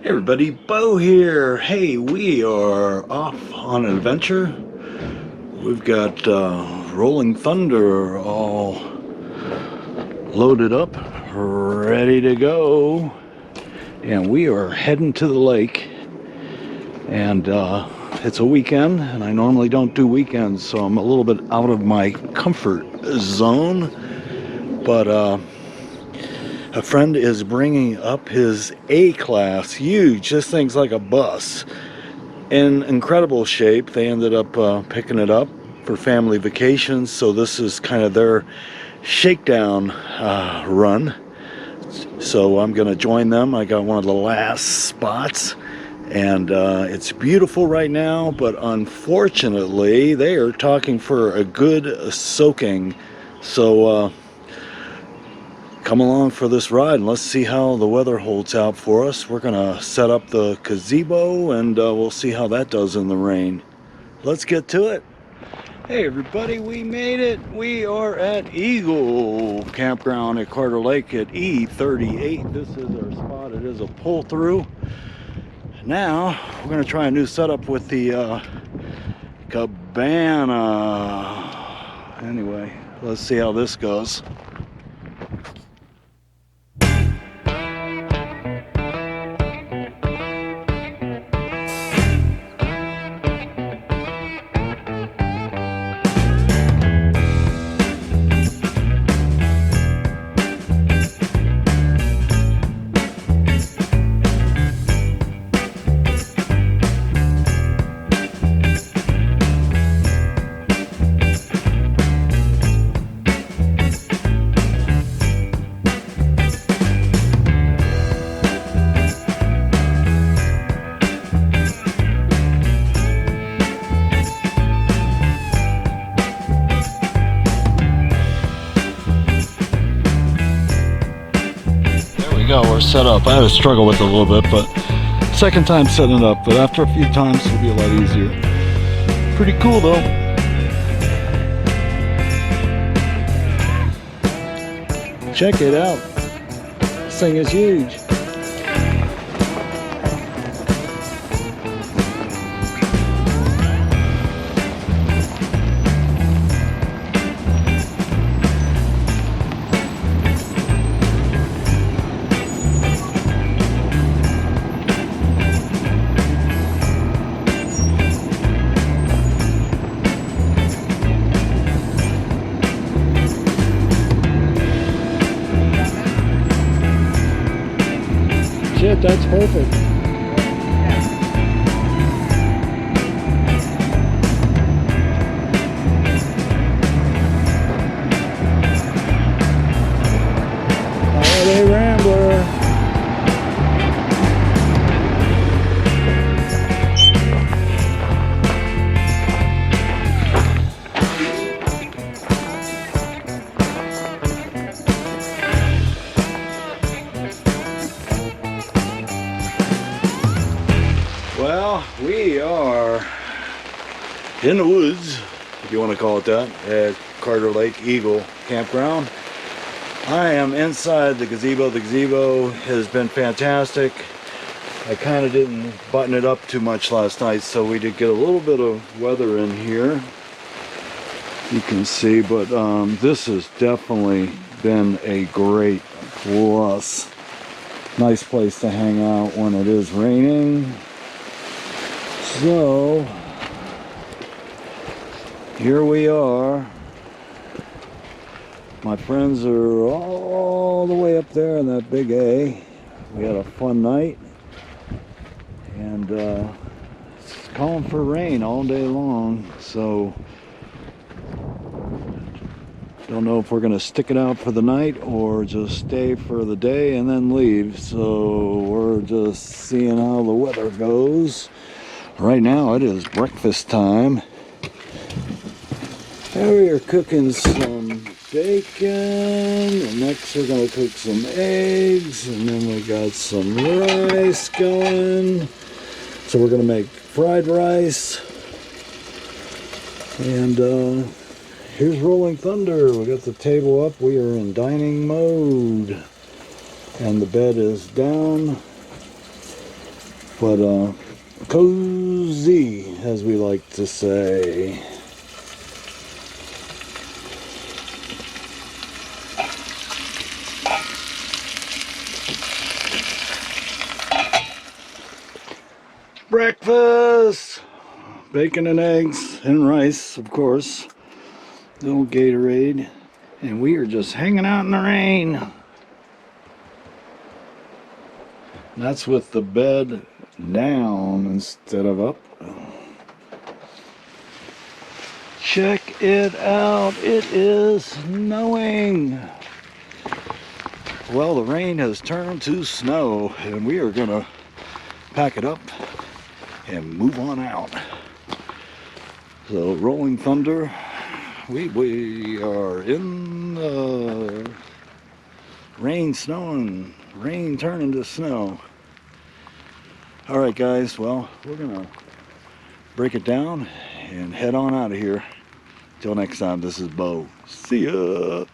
Hey everybody, Bo here. Hey, we are off on an adventure. We've got Rolling Thunder all loaded up, ready to go. And we are heading to the lake. And it's a weekend, and I normally don't do weekends, so I'm a little bit out of my comfort zone. But a friend is bringing up his A-Class, huge. This thing's like a bus. In incredible shape. They ended up picking it up for family vacations, so this is kind of their shakedown run. So I'm going to join them. I got one of the last spots, and it's beautiful right now, but unfortunately they are talking for a good soaking. So come along for this ride and let's see how the weather holds out for us. We're gonna set up the gazebo and we'll see how that does in the rain. Let's get to it. Hey everybody, we made it. We are at Eagle Campground at Carter Lake at E38. This is our spot. It is a pull through. Now we're gonna try a new setup with the cabana. Anyway, let's see how this goes. We're set up. I had to struggle with it a little bit, but second time setting it up, but after a few times it'll be a lot easier. Pretty cool though. Check it out. This thing is huge. Shit, that's perfect. Holiday Rambler. Well, we are in the woods, if you want to call it that, at Carter Lake Eagle Campground. I am inside the gazebo. The gazebo has been fantastic. I kind of didn't button it up too much last night, so we did get a little bit of weather in here. You can see, but this has definitely been a great plus. Nice place to hang out when it is raining. So, here we are. My friends are all the way up there in that big A. We had a fun night. And it's calling for rain all day long. So, don't know if we're going to stick it out for the night or just stay for the day and then leave. So, we're just seeing how the weather goes. Right now it is breakfast time. And we are cooking some bacon, and next we're going to cook some eggs, and then we got some rice going. So we're going to make fried rice. And here's Rolling Thunder. We got the table up. We are in dining mode. And the bed is down. But cozy, as we like to say. Breakfast! Bacon and eggs and rice, of course. Little Gatorade. And we are just hanging out in the rain. That's with the bed down instead of up. Check it out. It is snowing. Well, the rain has turned to snow, and we are gonna pack it up and move on out. So, rolling thunder. We are in the rain, snowing, rain turning to snow. All right, guys. Well, we're gonna break it down and head on out of here. Till next time, this is Bo. See ya.